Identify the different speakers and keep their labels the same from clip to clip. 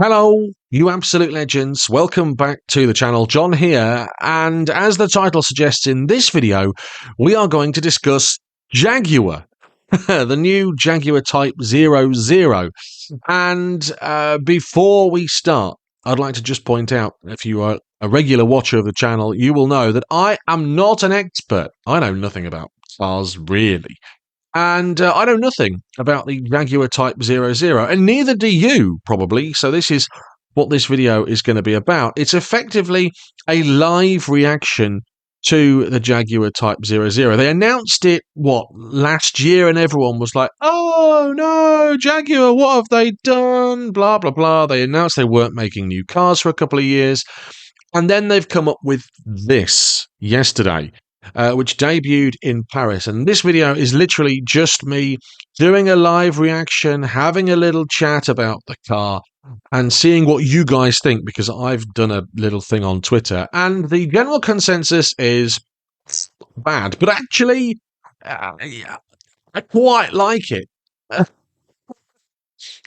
Speaker 1: Hello, you absolute legends. Welcome back to the channel. John here, and as the title suggests, in this video, we are going to discuss Jaguar, the new Jaguar Type 00. And before we start, I'd like to just point out, if you are a regular watcher of the channel, you will know that I am not an expert. I know nothing about cars, really. And I know nothing about the Jaguar Type 00, and neither do you, probably. So this is what this video is going to be about. It's effectively a live reaction to the Jaguar Type 00. They announced it, last year, and everyone was like, oh no, Jaguar, what have they done? Blah, blah, blah. They announced they weren't making new cars for a couple of years. And then they've come up with this yesterday. Which debuted in Paris. And this video is literally just me doing a live reaction, having a little chat about the car, and seeing what you guys think, because I've done a little thing on Twitter, and the general consensus is bad. But actually, I quite like it. And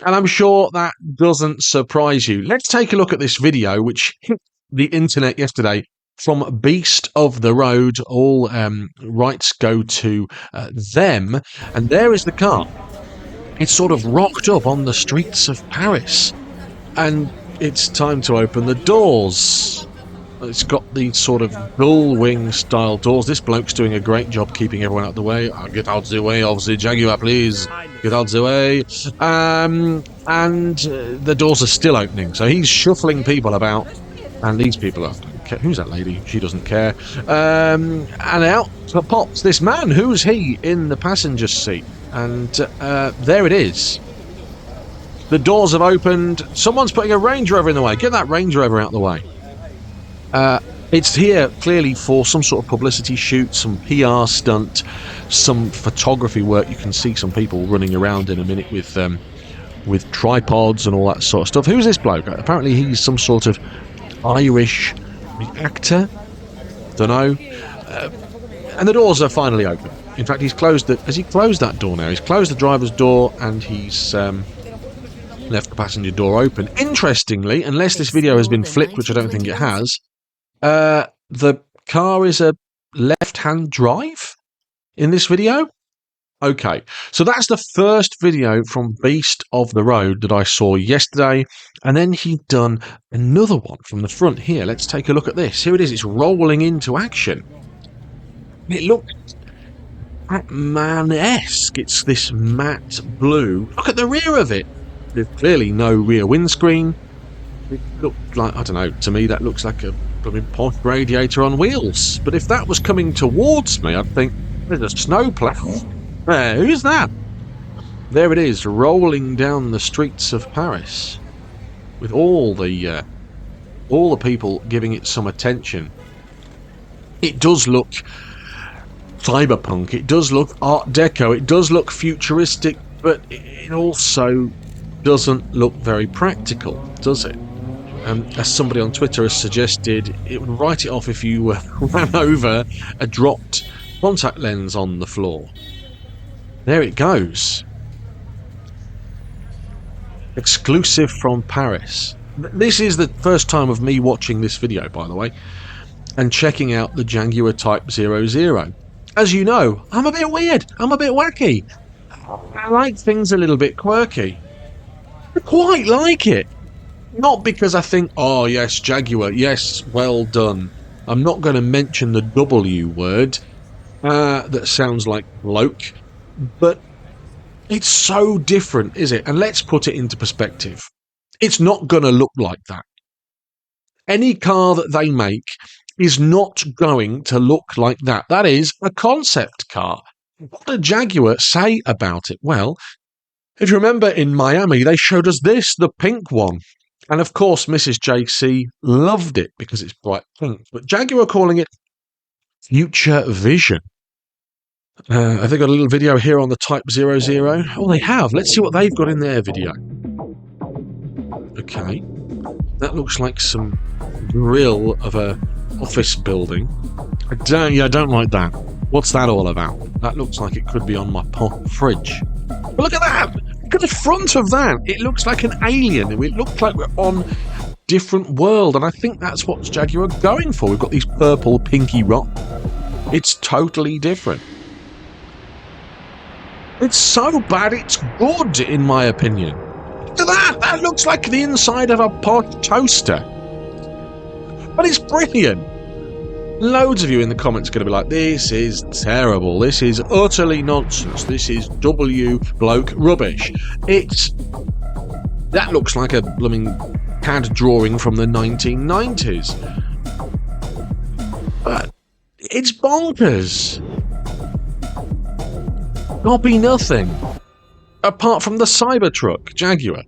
Speaker 1: I'm sure that doesn't surprise you. Let's take a look at this video, which hit the internet yesterday, from Beast of the Road. All rights go to them. And there is the car. It's sort of rocked up on the streets of Paris. And it's time to open the doors. It's got these sort of gull wing style doors. This bloke's doing a great job keeping everyone out of the way. Get out of the way of the Jaguar, please. Get out of the way. And the doors are still opening. So he's shuffling people about. And these people are... Who's that lady? She doesn't care. And out pops this man. Who's he in the passenger seat? And there it is. The doors have opened. Someone's putting a Range Rover in the way. Get that Range Rover out of the way. It's here clearly for some sort of publicity shoot, some PR stunt, some photography work. You can see some people running around in a minute with tripods and all that sort of stuff. Who's this bloke? Apparently he's some sort of Irish actor, don't know. And the doors are finally open. In fact, he's closed it. Has he closed that door now? He's closed the driver's door and he's left the passenger door open. Interestingly, unless this video has been flipped, which I don't think it has, the car is a left-hand drive in this video. Okay, so that's the first video from Beast of the Road that I saw yesterday, and then he'd done another one from the front here. Let's take a look at this. Here it is. It's rolling into action. It looks Batman-esque. It's this matte blue. Look at the rear of it. There's clearly no rear windscreen. It looked like, I don't know, to me that looks like a posh radiator on wheels. But if that was coming towards me, I'd think, there's a snowplow. Who's that? There it is, rolling down the streets of Paris, with all the people giving it some attention. It does look cyberpunk. It does look Art Deco. It does look futuristic, but it also doesn't look very practical, does it? As somebody on Twitter has suggested, it would write it off if you ran over a dropped contact lens on the floor. There it goes. Exclusive from Paris. This is the first time of me watching this video, by the way, and checking out the Jaguar Type 00. As you know, I'm a bit weird. I'm a bit wacky. I like things a little bit quirky. I quite like it. Not because I think, oh yes, Jaguar, yes, well done. I'm not going to mention the W word. That sounds like bloke. But it's so different, is it? And let's put it into perspective. It's not going to look like that. Any car that they make is not going to look like that. That is a concept car. What did Jaguar say about it? Well, if you remember in Miami, they showed us this, the pink one. And of course, Mrs. JC loved it because it's bright pink. But Jaguar are calling it Future Vision. Have they got a little video here on the Type 00? Oh, they have. Let's see what they've got in their video. Okay. That looks like some grill of a office building. I don't like that. What's that all about? That looks like it could be on my fridge. But look at that! Look at the front of that. It looks like an alien. It looks like we're on a different world, and I think that's what Jaguar are going for. We've got these purple, pinky rocks. It's totally different. It's so bad, it's good, in my opinion. Look at that! That looks like the inside of a pot toaster. But it's brilliant. Loads of you in the comments are going to be like, this is terrible. This is utterly nonsense. This is W bloke rubbish. That looks like a blooming CAD drawing from the 1990s. But it's bonkers. Copy nothing. Apart from the Cybertruck Jaguar.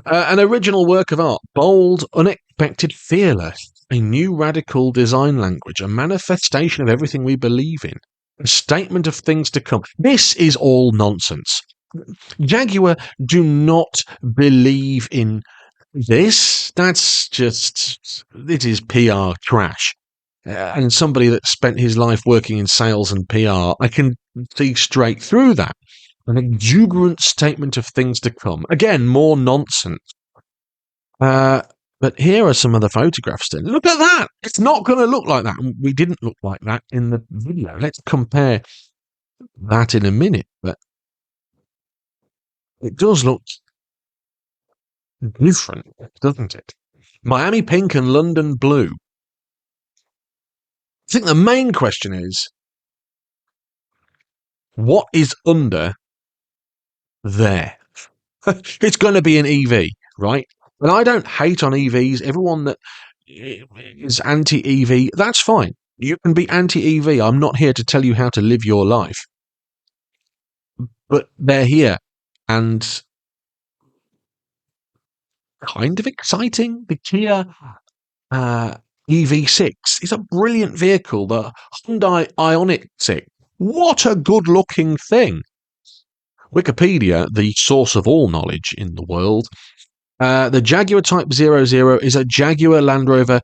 Speaker 1: An original work of art. Bold, unexpected, fearless. A new radical design language. A manifestation of everything we believe in. A statement of things to come. This is all nonsense. Jaguar do not believe in this. That's just... It is PR trash. And somebody that spent his life working in sales and PR, I can see straight through that. An exuberant statement of things to come. Again, more nonsense. But here are some of the photographs then. Look at that! It's not going to look like that. We didn't look like that in the video. Let's compare that in a minute. But it does look different, doesn't it? Miami pink and London blue. I think the main question is, what is under there? It's going to be an EV, right? And I don't hate on EVs. Everyone that is anti-EV, that's fine. You can be anti-EV. I'm not here to tell you how to live your life. But they're here. And kind of exciting. The Kia EV6 is a brilliant vehicle. The Hyundai Ioniq 6. What a good-looking thing. Wikipedia, the source of all knowledge in the world. The Jaguar Type 00 is a Jaguar Land Rover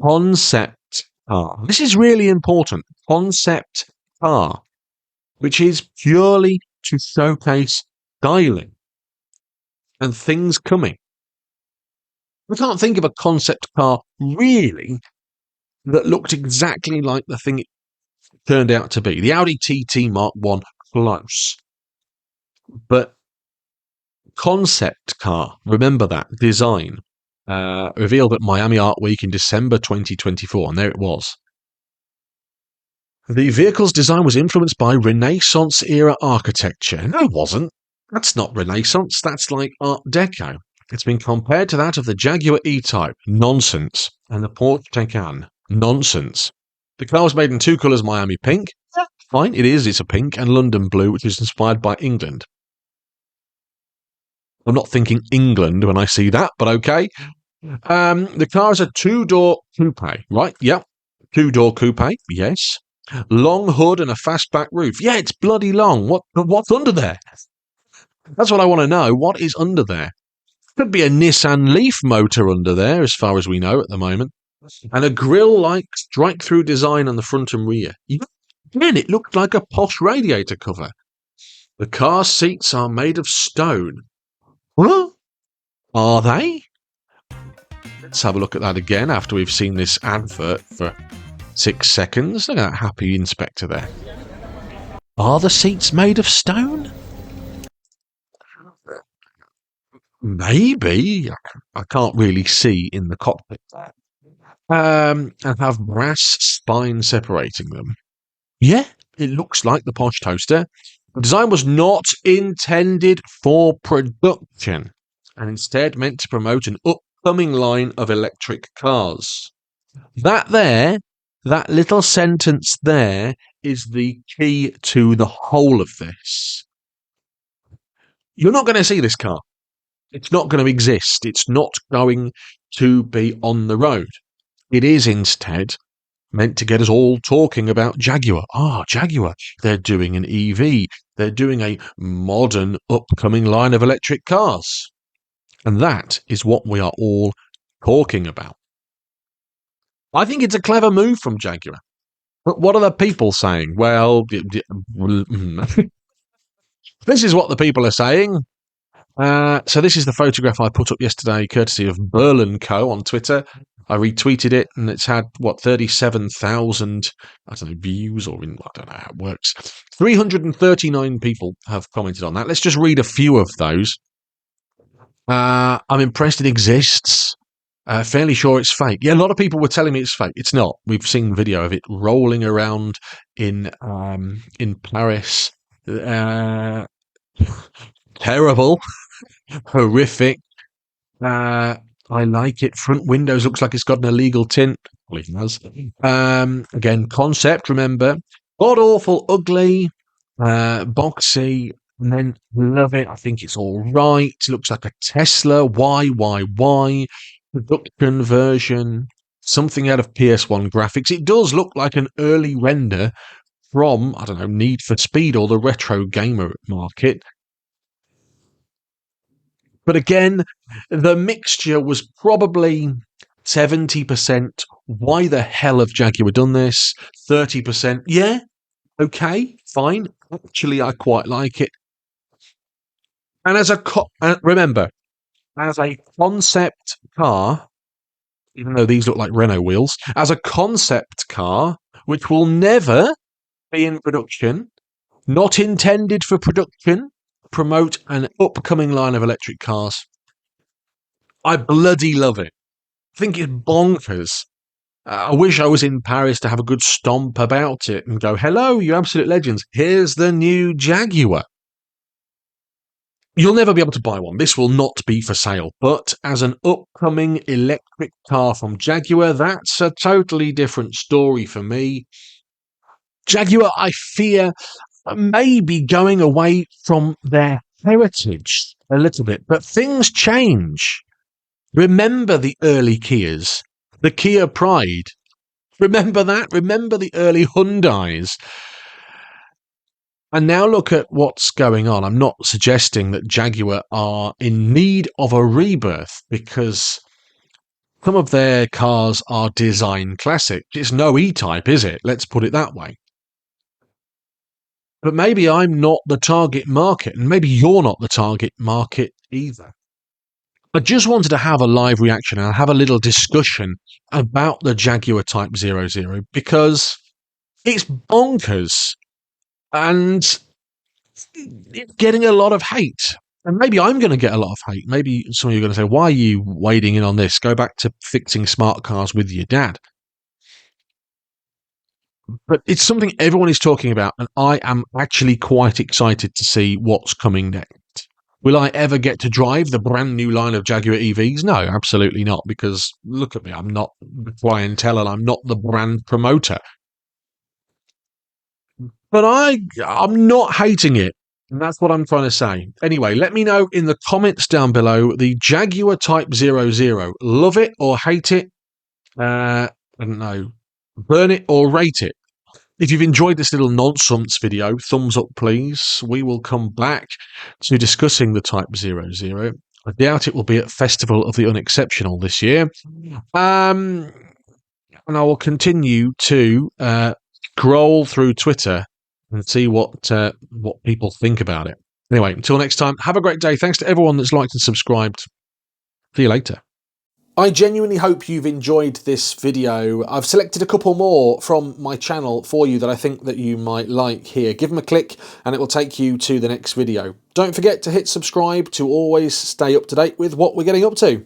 Speaker 1: concept car. This is really important. Concept car, which is purely to showcase styling and things coming. We can't think of a concept car, really, that looked exactly like the thing it turned out to be. The Audi TT Mark 1, close. But concept car, remember that, design, revealed at Miami Art Week in December 2024, and there it was. The vehicle's design was influenced by Renaissance-era architecture. No, it wasn't. That's not Renaissance, that's like Art Deco. It's been compared to that of the Jaguar E-Type. Nonsense. And the Porsche Taycan. Nonsense. The car was made in two colours, Miami pink. Yeah, fine, it is. It's a pink. And London blue, which is inspired by England. I'm not thinking England when I see that, but okay. The car is a two-door coupe, right? Yep. Two-door coupe, yes. Long hood and a fastback roof. Yeah, it's bloody long. What's under there? That's what I want to know. What is under there? Could be a Nissan Leaf motor under there, as far as we know at the moment. And a grille-like strike-through design on the front and rear. Again, it looked like a posh radiator cover. The car seats are made of stone. What? Are they? Let's have a look at that again after we've seen this advert for 6 seconds. Look at that happy inspector there. Are the seats made of stone? Maybe. I can't really see in the cockpit. And have brass spine separating them. Yeah, it looks like the posh toaster. The design was not intended for production and instead meant to promote an upcoming line of electric cars. That little sentence there is the key to the whole of this. You're not going to see this car. It's not going to exist. It's not going to be on the road. It is instead meant to get us all talking about Jaguar. Jaguar. They're doing an EV. They're doing a modern upcoming line of electric cars. And that is what we are all talking about. I think it's a clever move from Jaguar. But what are the people saying? Well, this is what the people are saying. So this is the photograph I put up yesterday, courtesy of Berlin Co. on Twitter. I retweeted it, and it's had, 37,000, I don't know, views, or I don't know how it works. 339 people have commented on that. Let's just read a few of those. I'm impressed it exists. Fairly sure it's fake. Yeah, a lot of people were telling me it's fake. It's not. We've seen video of it rolling around in Paris. Terrible, horrific. I like it. Front windows looks like it's got an illegal tint. Well, it has. Again, concept. Remember, god awful, ugly, boxy. And then love it. I think it's all right. Looks like a Tesla. Why? Production version. Something out of PS1 graphics. It does look like an early render from, I don't know, Need for Speed or the retro gamer market. But again, the mixture was probably 70%. Why the hell have Jaguar done this? 30%. Yeah, okay, fine. Actually, I quite like it. And remember, as a concept car, even though these look like Renault wheels, as a concept car, which will never be in production, not intended for production, promote an upcoming line of electric cars. I bloody love it. I think it's bonkers. I wish I was in Paris to have a good stomp about it and go, hello, you absolute legends. Here's the new Jaguar. You'll never be able to buy one. This will not be for sale. But as an upcoming electric car from Jaguar, that's a totally different story for me. Jaguar, I fear, may be going away from their heritage a little bit. But things change. Remember the early Kias, the Kia Pride. Remember that? Remember the early Hyundais? And now look at what's going on. I'm not suggesting that Jaguar are in need of a rebirth, because some of their cars are design classic. It's no E-Type, is it? Let's put it that way. But maybe I'm not the target market, and maybe you're not the target market either. I just wanted to have a live reaction and have a little discussion about the Jaguar Type 00 because it's bonkers and it's getting a lot of hate. And maybe I'm going to get a lot of hate. Maybe some of you are going to say, why are you wading in on this? Go back to fixing smart cars with your dad. But it's something everyone is talking about, and I am actually quite excited to see what's coming next. Will I ever get to drive the brand new line of Jaguar EVs? No, absolutely not, because look at me, I'm not the clientele and I'm not the brand promoter. But I'm not hating it, and that's what I'm trying to say. Anyway, let me know in the comments down below, the Jaguar Type 00. Love it or hate it? I don't know. Burn it or rate it? If you've enjoyed this little nonsense video, thumbs up please. We will come back to discussing the Type 00. I doubt it will be at Festival of the Unexceptional this year. And I will continue to scroll through Twitter and see what people think about it. Anyway, until next time, have a great day. Thanks to everyone that's liked and subscribed. See you later. I genuinely hope you've enjoyed this video. I've selected a couple more from my channel for you that I think that you might like here. Give them a click and it will take you to the next video. Don't forget to hit subscribe to always stay up to date with what we're getting up to.